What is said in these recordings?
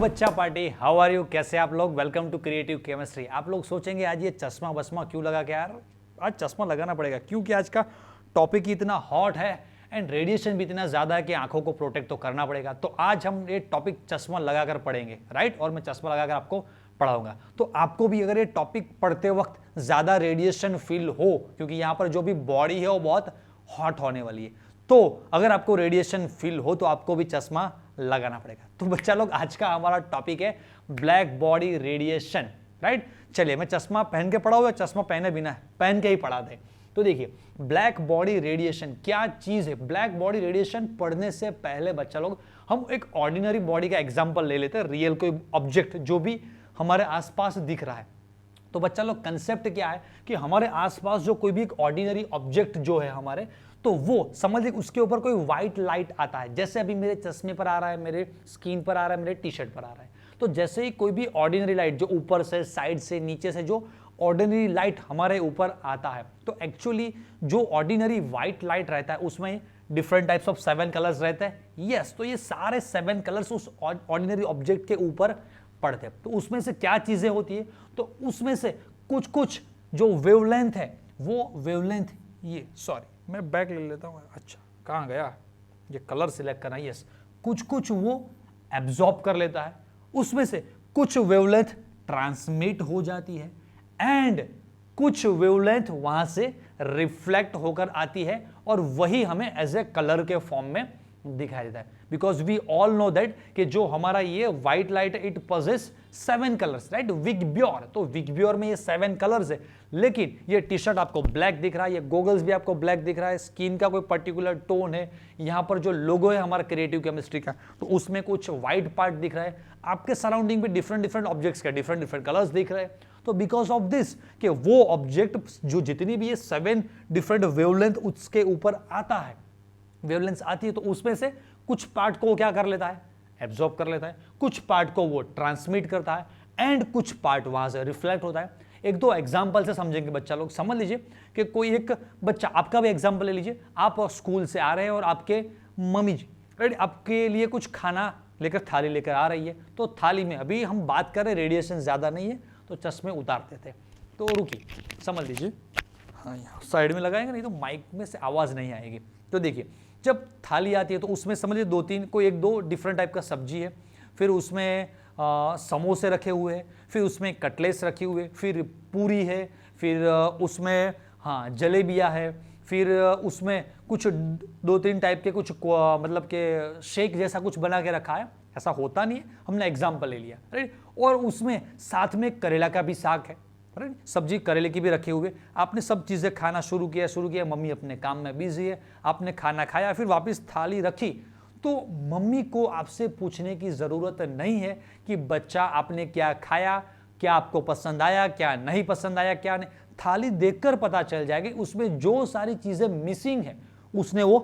बच्चा party, how are you, कैसे आप लोग। Welcome to creative chemistry. आप लोग सोचेंगे आज ये चश्मा बसमा क्यों लगा के, यार आज चश्मा लगाना पड़ेगा क्योंकि आज का टॉपिक ही इतना हॉट है एंड रेडिएशन भी इतना ज्यादा है कि आंखों को प्रोटेक्ट तो करना पड़ेगा। तो आज हम ये टॉपिक चश्मा लगाकर पढ़ेंगे, राइट। और मैं चश्मा लगाकर आपको पढ़ाऊंगा। तो आपको भी अगर ये टॉपिक पढ़ते वक्त ज्यादा रेडिएशन फील हो, क्योंकि यहाँ पर जो भी बॉडी है वो बहुत हॉट होने वाली है, तो अगर आपको रेडिएशन फील हो तो आपको भी चश्मा लगाना पड़ेगा। तो बच्चा लोग आज का हमारा टॉपिक है ब्लैक बॉडी रेडिएशन, राइट। चलिए मैं चश्मा पहन के पढ़ाऊं या चश्मा पहने बिना, पहन के ही पढ़ा दे। तो देखिए ब्लैक बॉडी रेडिएशन क्या चीज है। ब्लैक बॉडी रेडिएशन पढ़ने से पहले बच्चा लोग हम एक ऑर्डिनरी बॉडी का एग्जांपल ले लेते हैं, रियल कोई ऑब्जेक्ट जो भी हमारे आसपास दिख रहा है। तो बच्चा लोग कंसेप्ट क्या है कि हमारे आसपास जो कोई भी एक ऑर्डिनरी ऑब्जेक्ट जो है हमारे, तो वो समझ लीजिए उसके ऊपर कोई व्हाइट लाइट आता है, जैसे अभी मेरे चश्मे पर आ रहा है, मेरे स्किन पर आ रहा है, मेरे टी शर्ट पर आ रहा है। तो जैसे ही कोई भी ऑर्डिनरी लाइट जो ऊपर से, साइड से, नीचे से जो ऑर्डिनरी लाइट हमारे ऊपर आता है, तो एक्चुअली जो ऑर्डिनरी व्हाइट लाइट रहता है उसमें डिफरेंट टाइप्स ऑफ 7 कलर्स रहते हैं। यस, तो ये सारे 7 कलर्स उस ऑर्डिनरी ऑब्जेक्ट के ऊपर पड़ते हैं। तो उसमें से क्या चीजें होती है, तो उसमें से कुछ कुछ जो वेवलेंथ है, वो वेवलेंथ, ये सॉरी मैं बैक ले लेता हूँ। अच्छा कहाँ गया ये कलर सिलेक्ट करना। यस, कुछ कुछ वो एब्जॉर्ब कर लेता है, उसमें से कुछ वेवलेंथ ट्रांसमिट हो जाती है एंड कुछ वेवलेंथ वहां से रिफ्लेक्ट होकर आती है और वही हमें एज ए कलर के फॉर्म में दिखाई देता है। Because we all know that कि जो हमारा ये white light it possesses 7 colours, right. विगब्योर, तो विगब्योर में ये 7 कलर्स है, लेकिन ये टी शर्ट आपको ब्लैक दिख रहा है, ये गोगल्स भी आपको ब्लैक दिख रहा है, स्किन का कोई पर्टिकुलर टोन है, यहाँ पर जो लोगो है हमारा क्रिएटिव केमिस्ट्री का, तो उसमें कुछ व्हाइट पार्ट दिख रहा है, आपके सराउंडिंग में डिफरेंट डिफरेंट ऑब्जेक्ट्स के डिफरेंट डिफरेंट कलर्स दिख रहे हैं। तो बिकॉज ऑफ दिस कि वो ऑब्जेक्ट जो जितनी भी ये 7 डिफरेंट वेवलेंथ उसके ऊपर आता है, वेवलेंथ आती है, तो उसमें से कुछ पार्ट को क्या कर लेता है, एब्जॉर्ब कर लेता है, कुछ पार्ट को वो ट्रांसमिट करता है एंड कुछ पार्ट वहां से रिफ्लेक्ट होता है। एक दो एग्जांपल से समझेंगे बच्चा लोग। समझ लीजिए कि कोई एक बच्चा, आपका भी एग्जांपल ले लीजिए, आप स्कूल से आ रहे हैं और आपके मम्मी जी, राइट, आपके लिए कुछ खाना लेकर थाली लेकर आ रही है। तो थाली में अभी हम बात कर रहे रेडिएशन ज्यादा नहीं है तो चश्मे उतारते थे। तो रुकिए समझ लीजिए, हाँ यहाँ साइड में लगाएंगे नहीं तो माइक में से आवाज नहीं आएगी। तो देखिए जब थाली आती है तो उसमें समझिए 2-3 कोई 1-2 डिफरेंट टाइप का सब्जी है, फिर उसमें समोसे रखे हुए हैं, फिर उसमें कटलेट्स रखे हुए, फिर पूरी है, फिर उसमें हाँ जलेबिया है, फिर उसमें कुछ 2-3 टाइप के कुछ मतलब के शेक जैसा कुछ बना के रखा है। ऐसा होता नहीं है, हमने एग्जाम्पल ले लिया, राइट। और उसमें साथ में करेला का भी साग है, राइट, सब्जी करेले की भी रखे हुए। आपने सब चीजें खाना शुरू किया, मम्मी अपने काम में बिजी है, आपने खाना खाया, फिर वापस थाली रखी। तो मम्मी को आपसे पूछने की जरूरत नहीं है कि बच्चा आपने क्या खाया, क्या आपको पसंद आया, क्या नहीं पसंद आया, क्या नहीं। थाली देखकर पता चल जाएगी उसमें जो सारी चीजें मिसिंग है उसने वो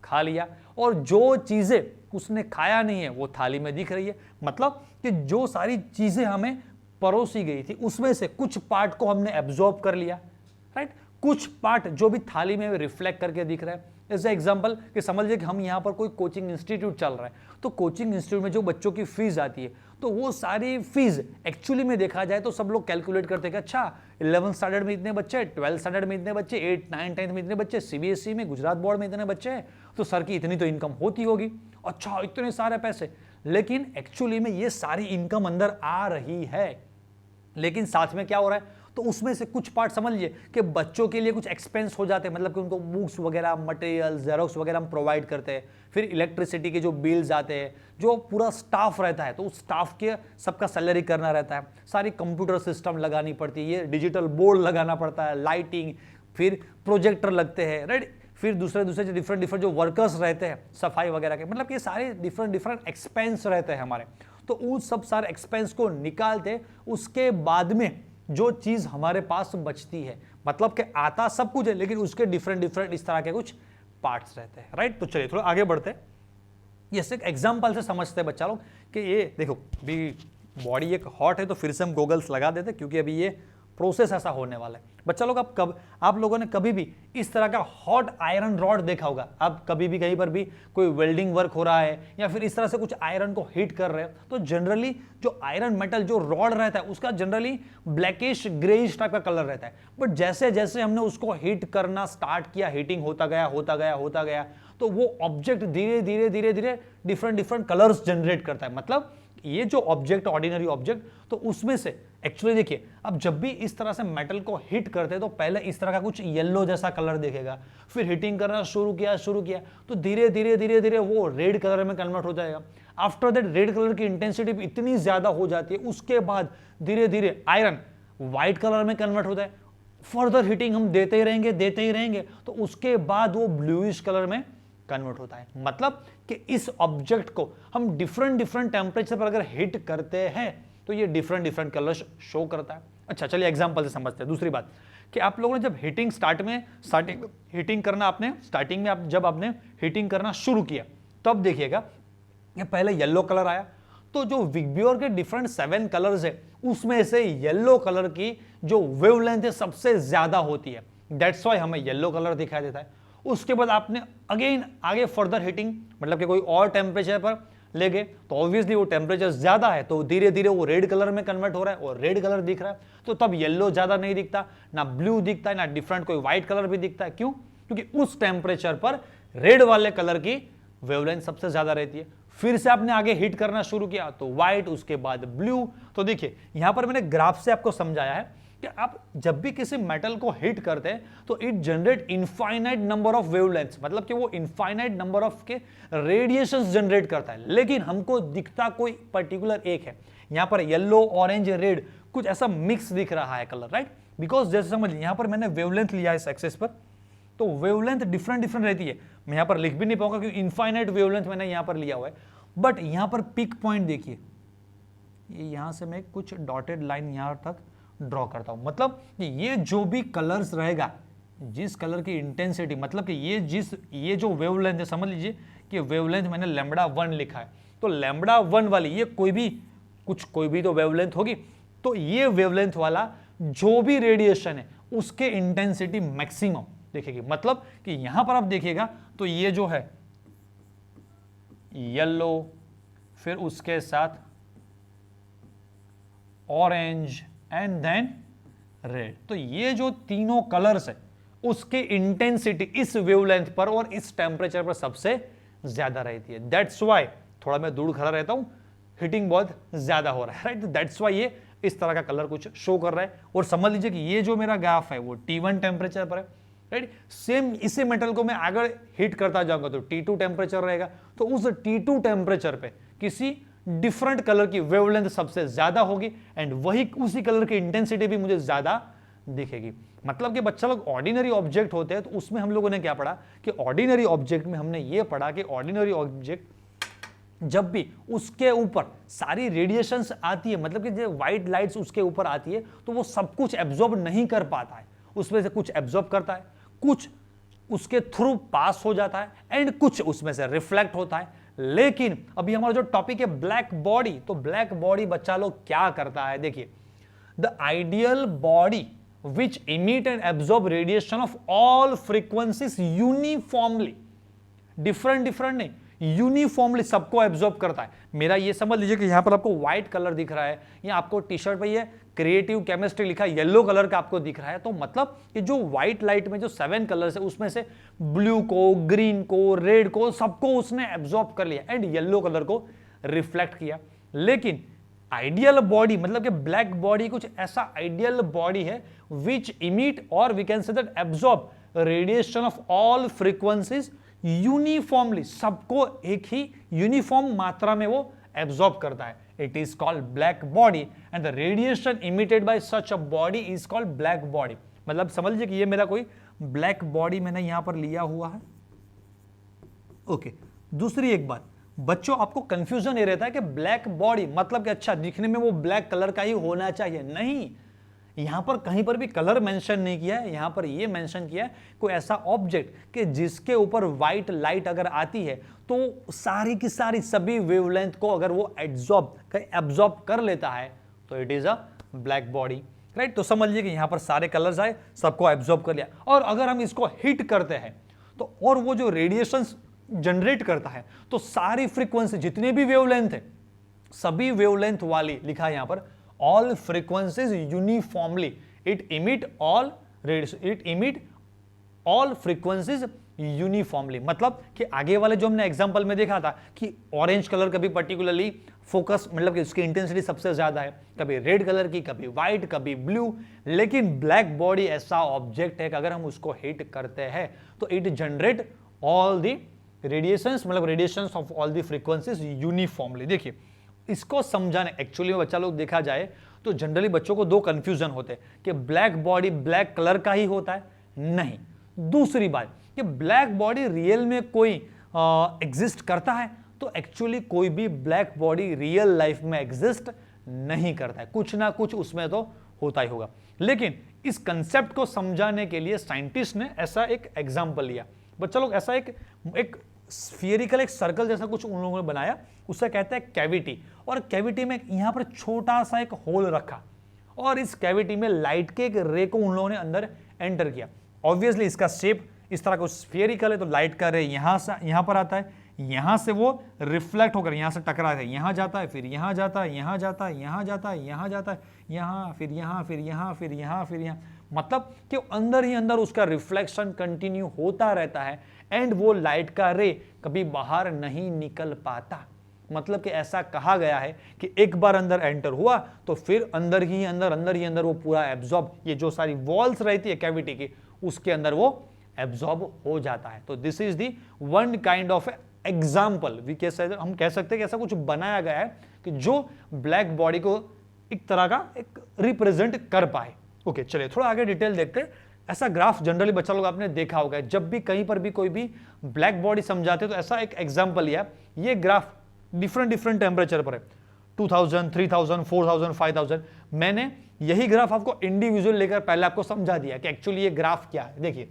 खा लिया, और जो चीजें उसने खाया नहीं है वो थाली में दिख रही है। मतलब कि जो सारी चीजें हमें परोसी गई थी उसमें से कुछ पार्ट को हमने एब्जॉर्ब कर लिया, राइट, कुछ पार्ट जो भी थाली में रिफ्लेक्ट करके दिख रहा है। एज एग्जांपल कि समझ लीजिए कि हम यहाँ पर कोई कोचिंग इंस्टीट्यूट चल रहा है, तो कोचिंग इंस्टीट्यूट में जो बच्चों की फीस आती है, तो वो सारी फीस एक्चुअली में देखा जाए तो सब लोग कैलकुलेट करते हैं कि अच्छा 11th स्टैंडर्ड में इतने बच्चे, 12th स्टैंडर्ड में इतने बच्चे, 8th 9th 10th में इतने बच्चे, सीबीएसई में, गुजरात बोर्ड में इतने बच्चे हैं, तो सर की इतनी तो इनकम होती होगी। अच्छा इतने सारे पैसे, लेकिन एक्चुअली में ये सारी इनकम अंदर आ रही है, लेकिन साथ में क्या हो रहा है, तो उसमें से कुछ पार्ट समझ लीजिए कि बच्चों के लिए कुछ एक्सपेंस हो जाते हैं, मतलब कि उनको बुक्स वगैरह, मटेरियल, जेरोक्स वगैरह हम प्रोवाइड करते हैं, फिर इलेक्ट्रिसिटी के जो बिल्स आते हैं, जो पूरा स्टाफ रहता है तो उस स्टाफ के सबका सैलरी करना रहता है, सारी कंप्यूटर सिस्टम लगानी पड़ती है, ये डिजिटल बोर्ड लगाना पड़ता है, लाइटिंग, फिर प्रोजेक्टर लगते हैं, राइट, फिर दूसरे जो डिफरेंट जो वर्कर्स रहते हैं सफाई वगैरह के, मतलब ये सारे डिफरेंट एक्सपेंस रहते हैं हमारे। तो उन सब सारे एक्सपेंस को निकालते उसके बाद में जो चीज हमारे पास बचती है, मतलब कि आता सब कुछ है लेकिन उसके डिफरेंट इस तरह के कुछ पार्ट्स रहते हैं, राइट। तो चलिए थोड़ा आगे बढ़ते हैं, ये एक एग्जांपल से समझते हैं बच्चा लोग कि ये देखो अभी बॉडी एक हॉट है तो फिर से हम गोगल्स लगा देते क्योंकि अभी ये प्रोसेस ऐसा होने वाला है। बच्चा लोग आप लोगों ने कभी भी इस तरह का हॉट आयरन रॉड देखा होगा। आप कभी भी कहीं पर भी कोई वेल्डिंग वर्क हो रहा है या फिर इस तरह से कुछ आयरन को हीट कर रहे हो, तो जनरली जो आयरन मेटल जो रॉड रहता है उसका जनरली ब्लैकिश ग्रेइश टाइप का कलर रहता है। बट जैसे जैसे हमने उसको हीट करना स्टार्ट किया, हीटिंग होता गया, तो वो ऑब्जेक्ट धीरे धीरे डिफरेंट कलर्स जनरेट करता है। मतलब ये जो ऑब्जेक्ट, ऑर्डिनरी ऑब्जेक्ट, तो उसमें से एक्चुअली देखिए, अब जब भी इस तरह से मेटल को हिट करते हैं तो पहले इस तरह का कुछ येलो जैसा कलर दिखेगा, फिर हीटिंग करना शुरू किया तो धीरे धीरे वो रेड कलर में कन्वर्ट हो जाएगा। आफ्टर दैट रेड कलर की इंटेंसिटी इतनी ज्यादा हो जाती है, उसके बाद धीरे धीरे आयरन व्हाइट कलर में कन्वर्ट हो जाए। फर्दर हीटिंग हम देते ही रहेंगे तो उसके बाद वो ब्लूइश कलर में कन्वर्ट होता है। मतलब कि इस ऑब्जेक्ट को हम डिफरेंट टेम्परेचर पर अगर हिट करते हैं तो ये डिफरेंट कलर्स शो करता है। अच्छा, चलिए एग्जांपल से समझते हैं। दूसरी बात कि आप लोगों ने जब हीटिंग आपने हीटिंग करना शुरू किया, तब देखिएगा कि पहले येलो कलर आया, तो जो विग्योर के डिफरेंट 7 कलर्स है उसमें से येलो कलर की जो वेवलेंथ है सबसे ज्यादा होती है, दैट्स व्हाई हमें येलो कलर दिखाई देता है। उसके बाद आपने अगेन आगे फर्दर हीटिंग, मतलब कि कोई और टेम्परेचर पर ले गए, तो ऑब्वियसली वो टेम्परेचर ज्यादा है तो धीरे धीरे वो रेड कलर में कन्वर्ट हो रहा है और रेड कलर दिख रहा है, तो तब येलो ज्यादा नहीं दिखता, ना ब्लू दिखता है, ना डिफरेंट कोई व्हाइट कलर भी दिखता है। क्यों? क्योंकि उस टेम्परेचर पर रेड वाले कलर की वेवलेंथ सबसे ज्यादा रहती है। फिर से आपने आगे हीट करना शुरू किया तो व्हाइट, उसके बाद ब्लू। तो देखिए यहां पर मैंने ग्राफ से आपको समझाया है कि आप जब भी किसी मेटल को हिट करते हैं तो it generate infinite number of wavelengths, मतलब कि वो इनफाइनाइट नंबर ऑफ के रेडिएशंस जनरेट करता है, लेकिन हमको दिखता कोई पर्टिकुलर एक है। यहां पर येलो, ऑरेंज, रेड कुछ ऐसा मिक्स दिख रहा है कलर, राइट? बिकॉज जैसे समझ लीजिए यहां पर मैंने वेवलेंथ लिया इस एक्सेस पर, तो वेवलेंथ डिफरेंट रहती है। मैं यहां पर लिख भी नहीं पाऊंगा क्योंकि इनफाइनाइट वेवलेंथ मैंने यहां पर लिया हुआ है। बट यहां पर पिक पॉइंट देखिए, यहां से मैं कुछ डॉटेड लाइन यहां तक ड्रॉ करता हूं, मतलब ये जो भी कलर्स रहेगा, जिस कलर की इंटेंसिटी, मतलब कि ये जो वेवलेंथ है, समझ लीजिए कि वेवलेंथ मैंने λ1 लिखा है, तो λ1 वाली ये कोई भी तो वेवलेंथ होगी, तो ये वेवलेंथ वाला जो भी रेडिएशन है उसके इंटेंसिटी मैक्सिमम देखेगी। मतलब कि यहां पर आप देखिएगा तो ये जो है येलो, फिर उसके साथ ऑरेंज एंड देन रेड, तो ये जो तीनों कलर्स है उसके इंटेंसिटी इस वेवलेंथ पर और इस टेम्परेचर पर सबसे ज्यादा रहती है। दैट्स व्हाई थोड़ा मैं दूर खड़ा रहता हूं, हीटिंग बहुत ज्यादा हो रहा है, राइट? दैट्स व्हाई ये इस तरह का कलर कुछ शो कर रहा है। और समझ लीजिए कि ये जो मेरा ग्राफ है वो T1 टेम्परेचर पर है, राइट? सेम इसी मेटल को मैं अगर हीट करता जाऊंगा तो T2 टेम्परेचर रहेगा, तो उस T2 टेम्परेचर पे किसी डिफरेंट कलर की वेवलेंथ सबसे ज्यादा होगी एंड वही उसी कलर की इंटेंसिटी भी मुझे ज्यादा दिखेगी। मतलब कि बच्चा लोग ऑर्डिनरी ऑब्जेक्ट होते हैं तो उसमें हम लोगों ने क्या पढ़ा कि ऑर्डिनरी ऑब्जेक्ट में हमने ये पढ़ा कि ऑर्डिनरी ऑब्जेक्ट जब भी उसके ऊपर सारी रेडिएशंस आती है, मतलब कि जो व्हाइट लाइट्स उसके ऊपर आती है, तो वो सब कुछ एब्जॉर्ब नहीं कर पाता है, उसमें से कुछ एब्जॉर्ब करता है, कुछ उसके थ्रू पास हो जाता है एंड कुछ उसमें से रिफ्लेक्ट होता है। लेकिन अभी हमारा जो टॉपिक है ब्लैक बॉडी, तो ब्लैक बॉडी बच्चा लोग क्या करता है, देखिए, the ideal body which emit and absorb radiation of all frequencies uniformly, different नहीं, यूनिफॉर्मली सबको एब्जॉर्ब करता है। मेरा ये समझ लीजिए कि यहां पर आपको व्हाइट कलर दिख रहा है, या आपको टी शर्ट पे ये क्रिएटिव केमिस्ट्री लिखा येलो कलर का आपको दिख रहा है, तो मतलब कि जो व्हाइट लाइट में जो 7 कलर्स है उसमें से ब्लू को, ग्रीन को, रेड को, सबको उसने एब्जॉर्ब कर लिया एंड येलो कलर को रिफ्लेक्ट किया। लेकिन आइडियल बॉडी, मतलब कि ब्लैक बॉडी कुछ ऐसा आइडियल बॉडी है विच इमिट और we can say that absorb radiation of all frequencies uniformly, सबको एक ही यूनिफॉर्म मात्रा में वो एब्जॉर्ब करता है। It is called black body and the radiation emitted bye such a body is called black body. मतलब समझ लीजिए कि ये मेरा कोई ब्लैक बॉडी मैंने यहां पर लिया हुआ है। ओके, दूसरी एक बात, बच्चों आपको कंफ्यूजन ये रहता है कि ब्लैक बॉडी मतलब कि अच्छा दिखने में वो ब्लैक कलर का ही होना चाहिए, नहीं, यहां पर कहीं पर भी कलर मेंशन नहीं किया है, यहां पर ये मेंशन किया है कोई ऐसा ऑब्जेक्ट कि जिसके ऊपर व्हाइट लाइट अगर आती है तो सारी की सारी सभी वेवलेंथ को अगर वो एब्जॉर्ब कर लेता है तो it is a black body. Right. तो समझ लीजिए कि यहां पर सारे कलर्स आए, सबको एब्जॉर्ब कर लिया, और अगर हम इसको हिट करते हैं तो और वो जो रेडिएशन जनरेट करता है तो सारी फ्रीक्वेंसी जितने भी वेवलेंथ है सभी वेवलेंथ वाली, लिखा है यहां पर, all frequencies uniformly it emit all frequencies uniformly. मतलब कि आगे वाले जो हमने एग्जांपल में देखा था कि ऑरेंज कलर कभी पर्टिकुलरली फोकस, मतलब कि उसकी इंटेंसिटी सबसे ज्यादा है, कभी रेड कलर की, कभी व्हाइट, कभी ब्लू। लेकिन ब्लैक बॉडी ऐसा ऑब्जेक्ट है कि अगर हम उसको हिट करते हैं तो it generate all the radiations, मतलब radiations of all the frequencies uniformly. देखिए इसको समझाने, एक्चुअली में बच्चा लोग देखा जाए तो जनरली बच्चों को दो कंफ्यूजन होते हैं कि ब्लैक बॉडी ब्लैक कलर का ही होता है, नहीं। दूसरी बात कि ब्लैक बॉडी रियल में कोई एग्जिस्ट करता है, तो एक्चुअली कोई भी ब्लैक बॉडी रियल लाइफ में एग्जिस्ट नहीं करता है, कुछ ना कुछ उसमें तो होता ही होगा। लेकिन इस कंसेप्ट को समझाने के लिए साइंटिस्ट ने ऐसा एक एग्जांपल लिया। बच्चा लोग ऐसा एक स्फीयरिकल एक सर्कल जैसा कुछ उन लोगों ने बनाया, उसे कहते हैं कैविटी, और कैविटी में यहां पर छोटा सा एक होल रखा और इस कैविटी में लाइट के एक रे को उन लोगों ने अंदर एंटर किया। ऑब्वियसली इसका शेप इस तरह का स्फीयरिकल है, तो लाइट का रे यहां पर आता है, यहां से वो रिफ्लेक्ट होकर यहां से टकराता है, यहां जाता है, फिर यहां जाता है, यहां जाता है, यहां जाता है, यहां जाता है, यहां, फिर यहां, फिर यहां, फिर यहां, फिर यहां। मतलब कि अंदर ही अंदर उसका रिफ्लेक्शन कंटिन्यू होता रहता है एंड वो लाइट का रे कभी बाहर नहीं निकल पाता। मतलब कि ऐसा कहा गया है कि एक बार अंदर एंटर हुआ तो फिर अंदर ही अंदर वो पूरा एब्जॉर्ब, ये जो सारी वॉल्स रहती है कैविटी की उसके अंदर वो एब्जॉर्ब हो जाता है। तो this is the one kind of example, हम कह सकते हैं कि ऐसा कुछ बनाया गया है कि जो ब्लैक बॉडी को एक तरह का एक रिप्रेजेंट कर पाए। ओके, चलिए थोड़ा आगे डिटेल देखते हैं। ऐसा ग्राफ जनरली बच्चा लोग आपने देखा होगा, जब भी कहीं पर भी कोई भी ब्लैक बॉडी समझाते तो ऐसा एक एग्जाम्पल लिया। ये ग्राफ डिफरेंट टेम्परेचर पर है, 2000, 3000, 4000, 5000। मैंने यही ग्राफ आपको इंडिविजुअल लेकर पहले आपको समझा दिया कि एक्चुअली ये ग्राफ क्या है। देखिए,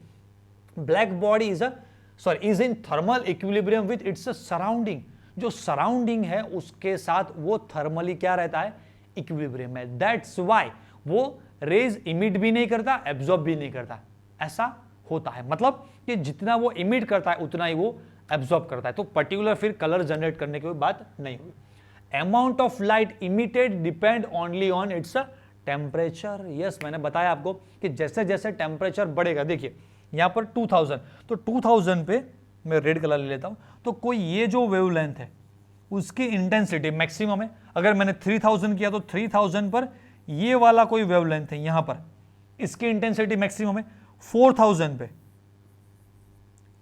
black body is in thermal equilibrium with its surrounding. जो सराउंडिंग है उसके साथ वो थर्मली क्या रहता है, इक्विलिब्रियम में। दैट्स व्हाई वो रेज इमिट भी नहीं करता, एब्जॉर्ब भी नहीं करता, ऐसा होता है। मतलब कि जितना वो इमिट करता है उतना ही वो एब्जॉर्ब करता है। तो पर्टिकुलर फिर कलर जनरेट करने की बात नहीं हुई। Amount of light emitted depend only on its temperature. Yes, मैंने बताया आपको कि जैसे जैसे टेम्परेचर बढ़ेगा, देखिए यहां पर 2000, तो 2000 पे मैं रेड कलर ले लेता हूं, तो कोई ये जो वेवलेंथ है उसकी इंटेंसिटी मैक्सिमम है। अगर मैंने 3000 किया तो 3000 पर ये वाला कोई वेवलेंथ है यहां पर, इसकी इंटेंसिटी मैक्सिमम है। 4000 पे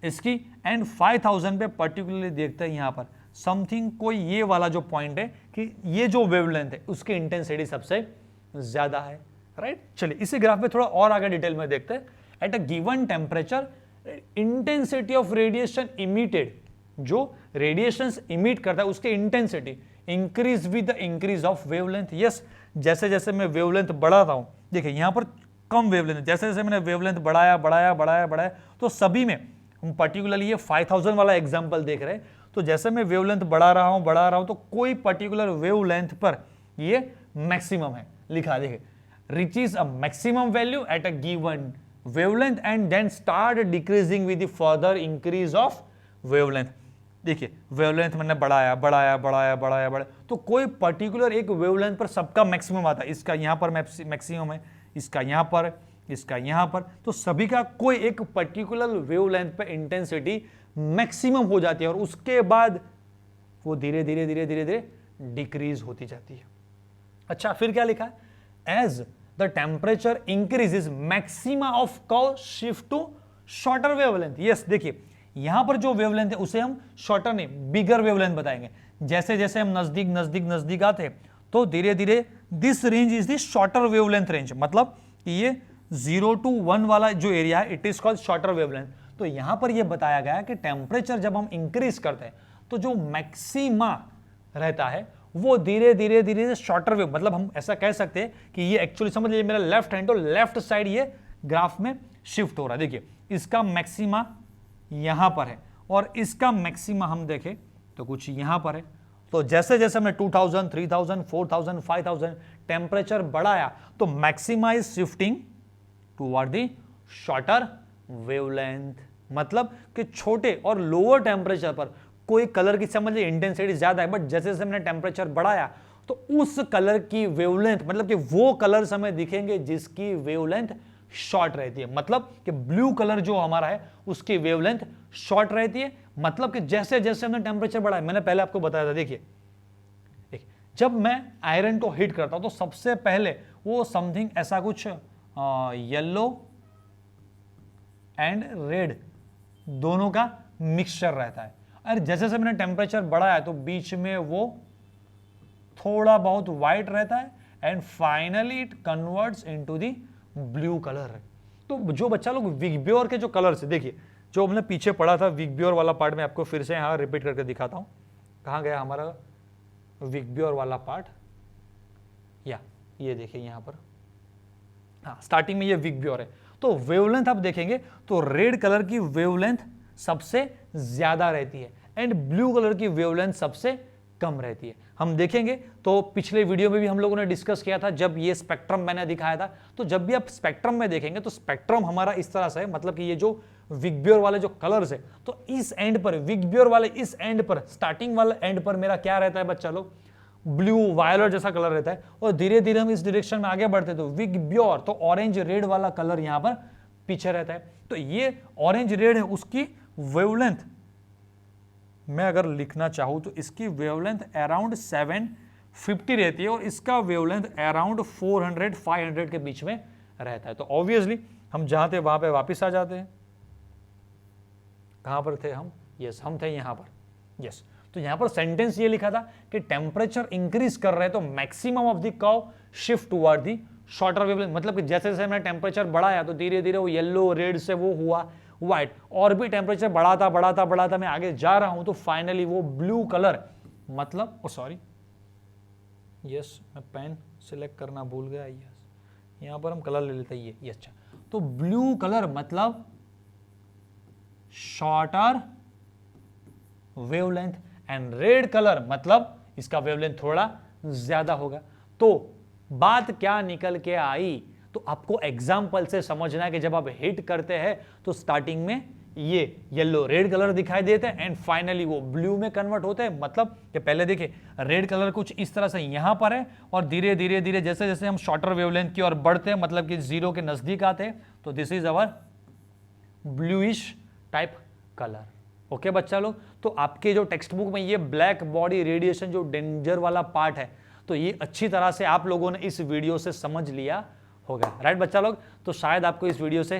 इसकी, एंड 5000 पे पर्टिकुलरली देखते हैं यहां पर समथिंग कोई ये वाला जो पॉइंट है कि ये जो वेवलेंथ है उसकी इंटेंसिटी सबसे ज्यादा है, राइट। चलिए इसी ग्राफ में थोड़ा और आगे डिटेल में देखते हैं। At a given temperature intensity of radiation emitted, जो रेडिएशंस इमिट करता है उसकी intensity increase with the increase of wavelength. Yes, जैसे जैसे मैं वेवलेंथ बढ़ाता हूं, देखिए यहां पर कम वेवलेंथ, जैसे जैसे मैंने वेवलेंथ बढ़ाया तो सभी में हम पर्टिकुलरली ये 5000 वाला एग्जांपल देख रहे हैं, तो जैसे मैं वेवलेंथ बढ़ा रहा हूं तो कोई पर्टिकुलर वेवलेंथ पर ये मैक्सिमम है, लिखा देखिए, reaches a maximum value at a given wavelength and then start decreasing with the further increase of wavelength। देखिए वेवलेंथ मैंने बढ़ाया, तो कोई पर्टिकुलर एक वेवलेंथ पर सबका मैक्सिमम आता है। इसका यहां पर मैक्सिमम है, इसका यहां पर, इसका यहां पर, तो सभी का कोई एक पर्टिकुलर वेवलेंथ पे इंटेंसिटी मैक्सिमम हो जाती है और उसके बाद वो धीरे धीरे डिक्रीज होती जाती है। अच्छा, फिर क्या लिखा है, as the temperature increases maxima of curve shift to shorter wavelength. Yes, देखिए यहां पर जो वेवलेंथ है उसे हम शॉर्टर नहीं बिगर वेवलेंथ बताएंगे। जैसे जैसे हम नजदीक आते हैं तो धीरे धीरे this range is the shorter wavelength range. मतलब ये 0 to 1 वाला जो एरिया है it is called shorter wavelength. तो यहां पर यह बताया गया है कि टेम्परेचर जब हम इंक्रीज करते हैं तो जो मैक्सिमा रहता है वो धीरे धीरे शॉर्टर वेव, मतलब हम ऐसा कह सकते हैं कि ये एक्चुअली समझ लीजिए मेरा लेफ्ट हैंड, तो लेफ्ट साइड ये ग्राफ में शिफ्ट हो रहा है। देखिए इसका मैक्सिमा यहां पर है और इसका मैक्सिमा हम देखें तो कुछ यहां पर है, तो जैसे जैसे हमने 2000, 3000, 4000, 5000 टेम्परेचर बढ़ाया तो maximise shifting toward the shorter wavelength, मतलब कि छोटे और लोअर टेम्परेचर पर कोई कलर की समझ इंटेंसिटी ज्यादा है, बट जैसे जैसे हमने टेम्परेचर बढ़ाया तो उस कलर की वेवलेंथ, मतलब कि वो कलर्स हमें दिखेंगे जिसकी वेवलेंथ शॉर्ट रहती है। मतलब कि ब्लू कलर जो हमारा है उसकी वेवलेंथ शॉर्ट रहती है। मतलब कि जैसे जैसे हमने टेम्परेचर बढ़ाया, मैंने पहले आपको बताया था, देखिए जब मैं आयरन को हीट करता हूं तो सबसे पहले वो समथिंग ऐसा कुछ येलो एंड रेड दोनों का मिक्सचर रहता है। और जैसे जैसे मैंने टेम्परेचर बढ़ाया तो बीच में वो थोड़ा बहुत व्हाइट रहता है and finally it converts into the blue colour. तो जो बच्चा लोग विग्योर के जो कलर है, देखिए जो हमने पीछे पढ़ा था विग्योर वाला पार्ट में आपको फिर से यहां रिपीट करके दिखाता हूं। कहां गया हमारा विग्योर वाला पार्ट, या ये देखिए यहां पर, हाँ स्टार्टिंग में ये विग्योर है। तो वेवलेंथ आप देखेंगे तो रेड कलर की वेवलेंथ सबसे ज्यादा रहती है एंड ब्लू कलर की वेवलेंथ सबसे कम रहती है। हम देखेंगे तो पिछले वीडियो में भी हम लोगों ने डिस्कस किया था जब ये स्पेक्ट्रम मैंने दिखाया था। तो जब भी आप स्पेक्ट्रम में देखेंगे तो स्पेक्ट्रम हमारा इस तरह से है, मतलब कि ये जो विग्योर वाले जो कलर्स है तो इस एंड पर, विग्योर वाले इस एंड पर, स्टार्टिंग वाले एंड पर मेरा क्या रहता है बच्चा लोग, ब्लू वायलेट जैसा कलर रहता है। और धीरे धीरे हम इस डायरेक्शन में आगे बढ़ते तो विग्योर, तो ऑरेंज रेड वाला कलर यहां पर पीछे रहता है। तो ये ऑरेंज रेड है, उसकी वेवलेंथ मैं अगर लिखना चाहूं तो इसकी वेवलेंथ अराउंड 750 रहती है और इसका वेवलेंथ अराउंड 400-500 के बीच में रहता है। तो ऑब्वियसली हम जहां थे वहां पे वापस आ जाते हैं। कहां पर थे हम? यस, हम थे यहां पर। यस, तो यहां पर सेंटेंस ये लिखा था कि टेम्परेचर इंक्रीज कर रहे हैं तो maximum of the curve shift toward the shorter wavelength. मतलब कि जैसे जैसे मैंने टेम्परेचर बढ़ाया तो धीरे धीरे वो येलो रेड से वो हुआ व्हाइट, और भी टेम्परेचर बढ़ाता बढ़ाता बढ़ाता मैं आगे जा रहा हूं तो फाइनली वो ब्लू कलर, मतलब सॉरी यस मैं पेन सिलेक्ट करना भूल गया। यस, यहां पर हम कलर ले लेते हैं ये अच्छा। तो ब्लू कलर मतलब shorter wavelength and red colour मतलब इसका वेवलेंथ थोड़ा ज्यादा होगा। तो बात क्या निकल के आई, तो आपको एग्जाम्पल से समझना है कि जब आप हिट करते हैं तो स्टार्टिंग में ये येलो रेड कलर दिखाई देते हैं एंड फाइनली वो ब्लू में कन्वर्ट होते हैं। मतलब कि पहले देखिए रेड कलर कुछ इस तरह से यहां पर है और धीरे धीरे धीरे जैसे जैसे हम शॉर्टर वेवलेंथ की ओर बढ़ते हैं, मतलब कि जीरो के नजदीक आते हैं, तो this is our bluish type colour. Okay बच्चा लोग, तो आपके जो टेक्स्ट बुक में ये ब्लैक बॉडी रेडिएशन जो डेंजर वाला पार्ट है तो ये अच्छी तरह से आप लोगों ने इस वीडियो से समझ लिया होगा, राइट बच्चा लोग। तो शायद आपको इस वीडियो से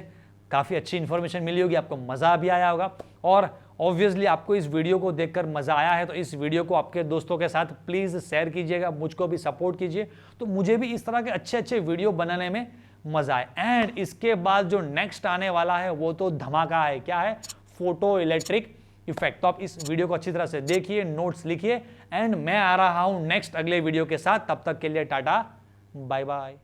काफी अच्छी इंफॉर्मेशन मिली होगी, आपको मजा भी आया होगा। और ऑब्वियसली आपको इस वीडियो को देखकर मजा आया है तो इस वीडियो को आपके दोस्तों के साथ प्लीज शेयर कीजिएगा, मुझको भी सपोर्ट कीजिए तो मुझे भी इस तरह के अच्छे अच्छे वीडियो बनाने में मजा आए। एंड इसके बाद जो नेक्स्ट आने वाला है वो तो धमाका है। क्या है? Photo electric effect. तो आप इस वीडियो को अच्छी तरह से देखिए, नोट्स लिखिए एंड मैं आ रहा हूं नेक्स्ट अगले वीडियो के साथ। तब तक के लिए टाटा बाय बाय।